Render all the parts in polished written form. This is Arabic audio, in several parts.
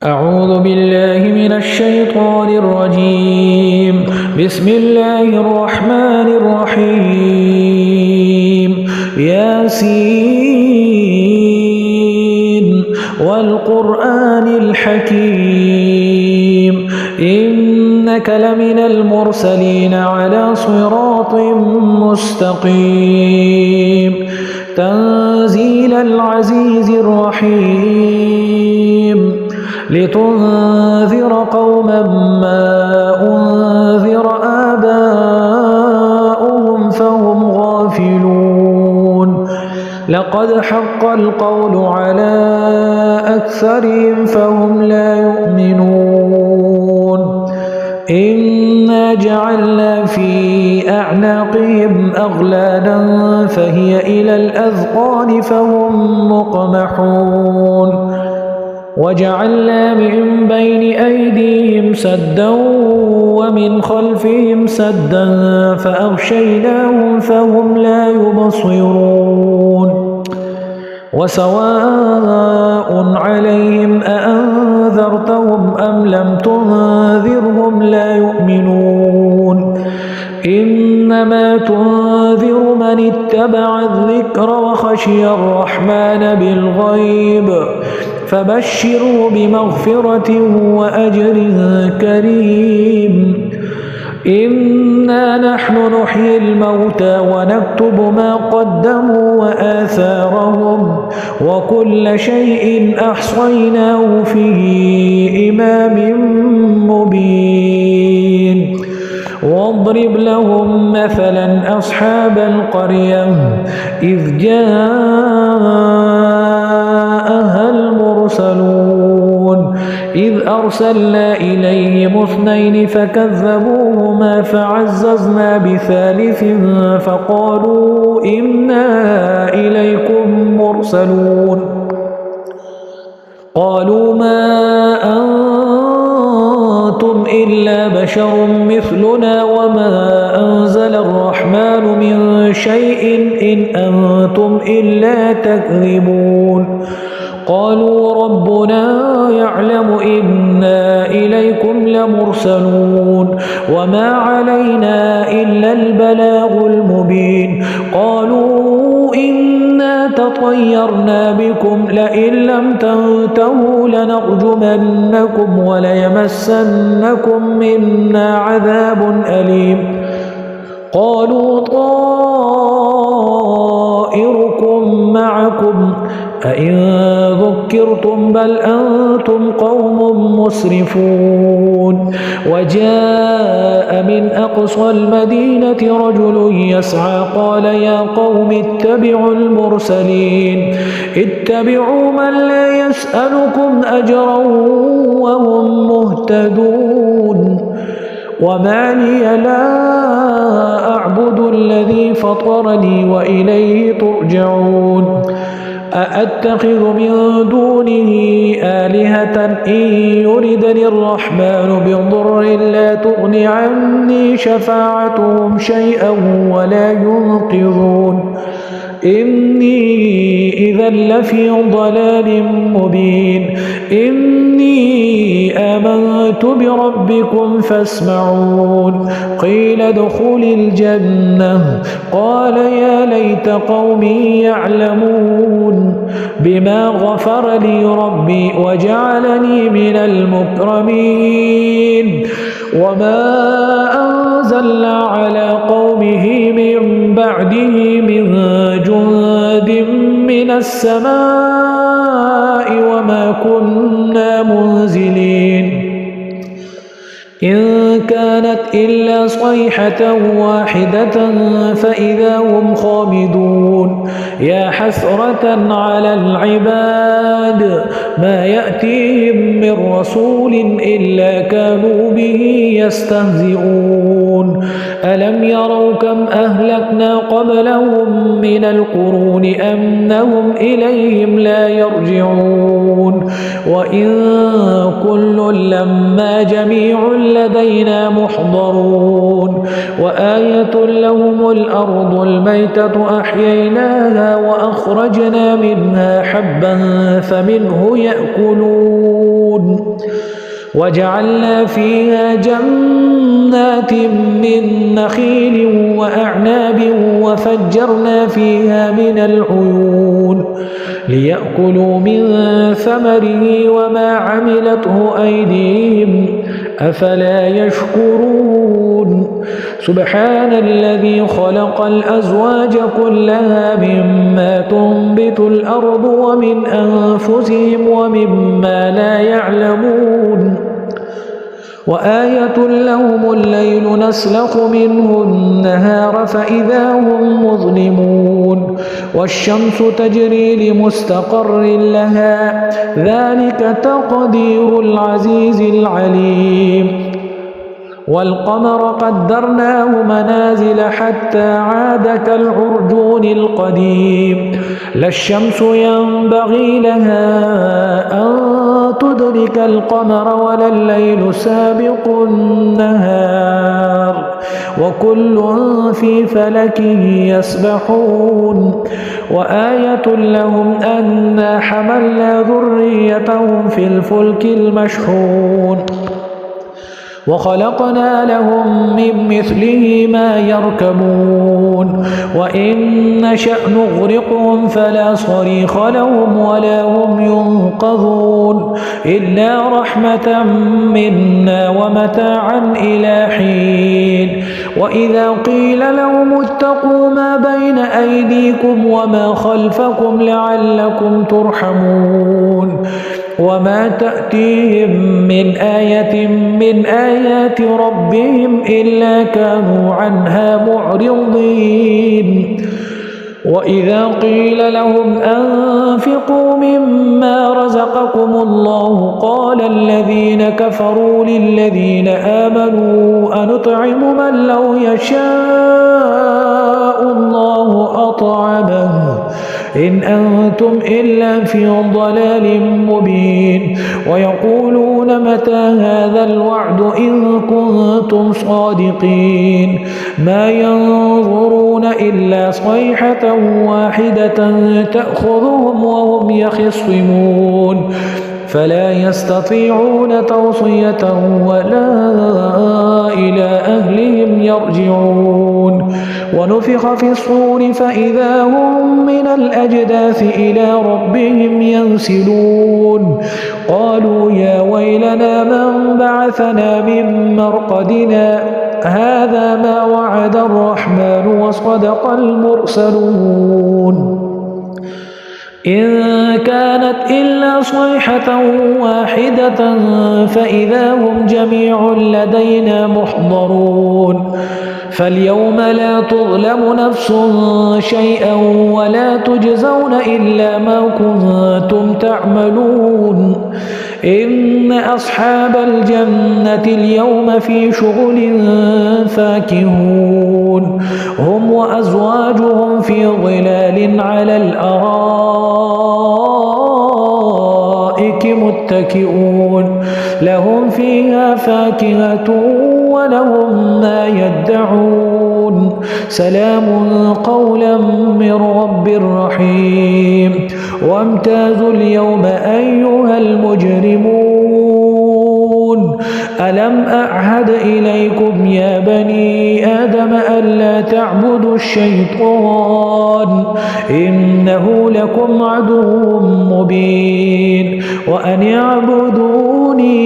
أعوذ بالله من الشيطان الرجيم. بسم الله الرحمن الرحيم. ياسين والقرآن الحكيم إنك لمن المرسلين على صراط مستقيم تنزيل العزيز الرحيم لتنذر قوما ما أنذر آباؤهم فهم غافلون لقد حق القول على أكثرهم فهم لا يؤمنون إنا جعلنا في أعناقهم أغلالا فهي إلى الأذقان فهم مقمحون وجعلنا من بين أيديهم سدا ومن خلفهم سدا فأغشيناهم فهم لا يبصرون وسواء عليهم أأنذرتهم أم لم تنذرهم لا يؤمنون إنما تنذر من اتبع الذكر وخشي الرحمن بالغيب فبشروا بمغفرة وأجر كريم إنا نحن نحيي الموتى ونكتب ما قدموا وآثارهم وكل شيء أحصيناه في إمام مبين واضرب لهم مثلا أصحاب القرية إذ جاءها المرسلون إذ أرسلنا إليهم اثنين فكذبوهما فعززنا بثالث فقالوا إنا إليكم مرسلون قالوا ما أنتم إلا بشر مثلنا وما أنزل الرحمن من شيء إن أنتم إلا تكذبون قالوا ربنا يعلم إنا إليكم لمرسلون وما علينا إلا البلاغ المبين قالوا إنا تطيرنا بكم لئن لم تنتهوا لنرجمنكم وليمسنكم منا عذاب أليم قالوا طائركم معكم أئن ذكرتم بل أنتم قوم مسرفون وجاء من أقصى المدينة رجل يسعى قال يا قوم اتبعوا المرسلين اتبعوا من لا يسألكم أجرا وهم مهتدون وما لي لا أعبد الذي فطرني وإليه ترجعون أأتخذ من دونه آلهة إن يردني الرحمن بضر لا تغن عني شفاعتهم شيئا ولا ينقذون إني إذا لفي ضلال مبين إني آمنت بربكم فاسمعون قيل ادخل الجنة قال يا ليت قومي يعلمون بما غفر لي ربي وجعلني من المكرمين وما أنزلنا على قومه من بعده من جند من السماء وما كنا منزلين إن كانت إلا صيحة واحدة فإذا هم خامدون يا حسرة على العباد ما يأتيهم من رسول إلا كانوا به يستهزئون ألم يروا كم أهلكنا قبلهم من القرون أنهم إليهم لا يرجعون وإن كل لما جميع لدينا محضرون وآية لهم الأرض الميتة أحييناها وأخرجنا منها حبا فمنه يأكلون وجعلنا فيها جنات من نخيل وأعناب وفجرنا فيها من العيون ليأكلوا من ثمره وما عملته أيديهم أفلا يشكرون سبحان الذي خلق الأزواج كلها مما تنبت الأرض ومن أنفسهم ومما لا يعلمون وآية لهم الليل نسلخ منه النهار فإذا هم مظلمون والشمس تجري لمستقر لها ذلك تقدير العزيز العليم والقمر قدرناه منازل حتى عاد كالعرجون القديم لا الشمس ينبغي لها أن تدرك القمر ولا الليل سابق النهار وكل في فلك يسبحون وآية لهم أنا حملنا ذريتهم في الفلك المشحون وخلقنا لهم من مثله ما يركبون وإن نشأ نغرقهم فلا صريخ لهم ولا هم ينقذون إلا رحمة منا ومتاعا إلى حين وإذا قيل لهم اتقوا ما بين أيديكم وما خلفكم لعلكم ترحمون وما تأتيهم من آية من آيات ربهم إلا كانوا عنها معرضين وإذا قيل لهم أنفقوا مما رزقكم الله قال الذين كفروا للذين آمنوا أنطعم من لو يشاء الله أطعمه إن أنتم إلا في ضلال مبين ويقولون متى هذا الوعد إن كنتم صادقين ما ينظرون إلا صيحة واحدة تأخذهم وهم يخصمون فلا يستطيعون توصية ولا إلى أهلهم يرجعون ونفخ في الصور فإذا هم من الأجداث إلى ربهم ينسلون قالوا يا ويلنا من بعثنا من مرقدنا هذا ما وعد الرحمن وصدق المرسلون إن كانت إلا صيحة واحدة فإذا هم جميع لدينا محضرون فاليوم لا تظلم نفس شيئا ولا تجزون إلا ما كنتم تعملون إن أصحاب الجنة اليوم في شغل فاكهون هم وأزواجهم في ظلال على الأرائك متكئون لهم فيها فاكهة ولهم ما يدعون سلام قولا من رب رحيم وامتازوا اليوم أيها المجرمون ألم أعهد إليكم يا بني آدم ألا تعبدوا الشيطان إنه لكم عدو مبين وأن اعبدوني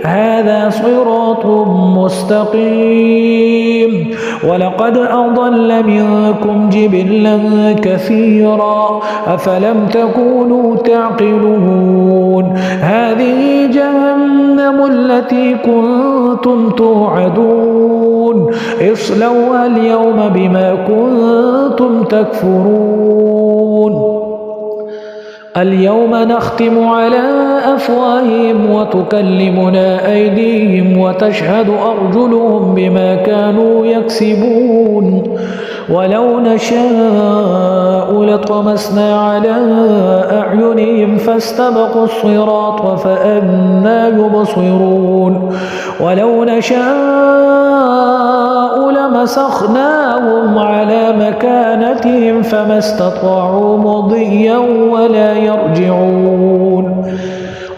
هذا صراط مستقيم ولقد أضل منكم جبلا كثيرا أفلم تكونوا تعقلون هذه جهنم التي كنتم توعدون اصلوها اليوم بما كنتم تكفرون اليوم نختم على أفواههم وتكلمنا أيديهم وتشهد أرجلهم بما كانوا يكسبون ولو نشاء لطمسنا على أعينهم فاستبقوا الصراط فأنى يبصرون ولو نشاء لمسخناهم على مكانتهم فما استطاعوا مضيا ولا يرجعون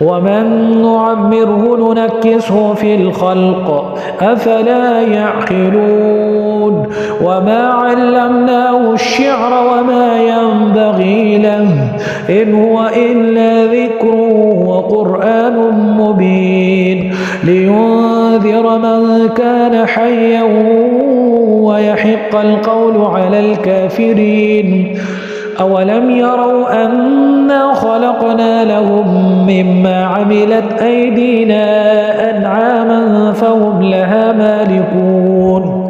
ومن نعمره ننكسه في الخلق أفلا يعقلون وما علمناه الشعر وما ينبغي له إن هو إلا ذكر وقرآن مبين لينذر من كان حيا ويحق القول على الكافرين أولم يروا أنا خلقنا لهم مما عملت أيدينا أنعاما فهم لها مالكون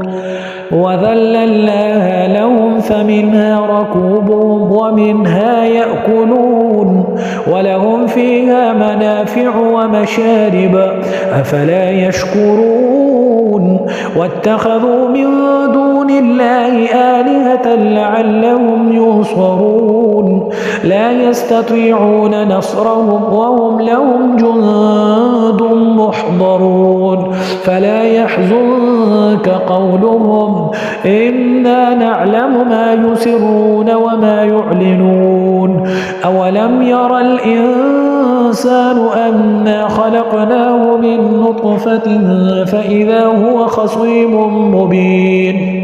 وذللناها لهم فمنها ركوبهم ومنها يأكلون ولهم فيها منافع ومشارب أفلا يشكرون واتخذوا من دون الله آلهة لعلهم ينصرون لا يستطيعون نصرهم وهم لهم جند محضرون فلا يحزنك قولهم إنا نعلم ما يسرون وما يعلنون أولم ير الإنسان أنا خلقناه من نطفة فإذا هو خصيم مبين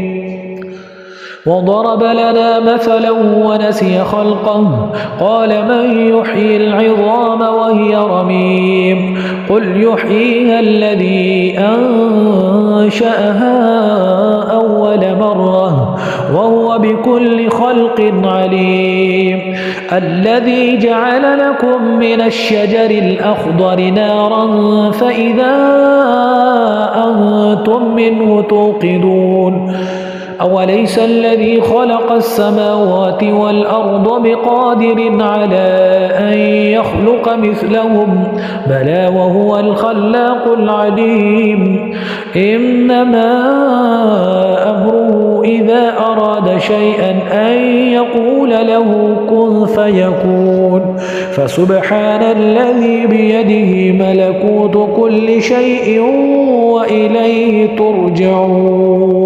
وضرب لنا مثلا ونسي خلقه قال من يحيي العظام وهي رميم قل يحييها الذي أنشأها أول مرة وهو بكل خلق عليم الذي جعل لكم من الشجر الأخضر نارا فإذا أنتم منه توقدون أوليس الذي خلق السماوات والأرض بقادر على أن يخلق مثلهم بلى وهو الخلاق العليم إنما أمره إذا أراد شيئا أن يقول له كن فيكون فسبحان الذي بيده ملكوت كل شيء وإليه ترجعون